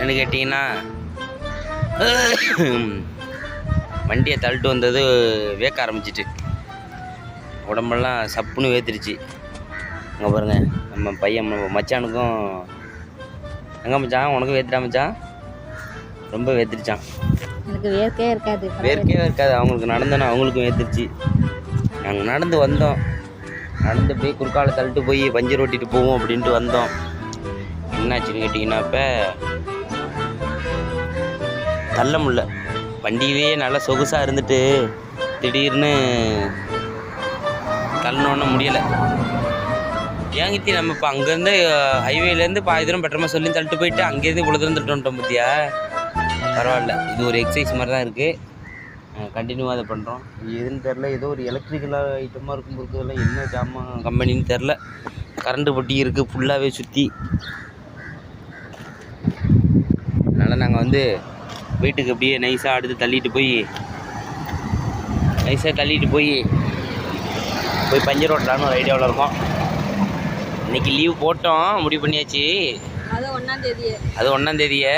என்னென்னு கேட்டிங்கன்னா வண்டியை தள்ளிட்டு வந்தது வேக்க ஆரம்பிச்சிட்டு உடம்பெல்லாம் சப்புன்னு வேத்துருச்சு. அங்கே பாருங்கள் நம்ம பையன் மச்சானுக்கும் எங்கே மச்சான் உனக்கும் வேத்துட்டா மச்சான்? ரொம்ப வேத்துருச்சான். எனக்கு வேர்க்கே இருக்காது. அவங்களுக்கு நடந்தோன்னா அவங்களுக்கும் வேத்துருச்சு. நாங்கள் நடந்து வந்தோம். நடந்து போய் குறுக்கால தள்ளிட்டு போய் பஞ்சர் ஓட்டிட்டு போவோம் அப்படின்ட்டு வந்தோம். என்னாச்சுன்னு கேட்டிங்கன்னா இப்போ தள்ள முடியல. வண்டியிலே நல்லா சொகுசாக இருந்துட்டு திடீர்னு தள்ளணுன்னு முடியலை. ஏங்கித்தி நம்ம இப்போ அங்கேருந்து ஹைவேலேருந்து பாதி தூரம் பெட்டரமாக சொல்லி தள்ளிட்டு போயிட்டு அங்கேருந்து இவ்வளோ தூரம் தள்ளிட்டு வந்துட்டோம் பார்த்தியா. பரவாயில்ல, இது ஒரு எக்ஸசைஸ் மாதிரி தான் இருக்குது. கண்டினியூவாக அதை பண்ணுறோம். எதுன்னு தெரில, ஏதோ ஒரு எலக்ட்ரிக்கல் ஐட்டமாக இருக்கும் பொறுத்தவரை என்ன ஜாமான் கம்பெனின்னு தெரில. கரண்ட்டு பட்டி இருக்குது ஃபுல்லாகவே சுற்றி. அதனால் நாங்கள் வந்து வீட்டுக்கு அப்படியே நைஸாக அடுத்து தள்ளிட்டு போய் பஞ்சர் ஓட்டலான்னு ஒரு ஐடியாவில் இருக்கோம். இன்றைக்கி லீவ் போட்டோம், முடிவு பண்ணியாச்சு. அது 1ஆம் தேதியே. அது 1ஆம் தேதியே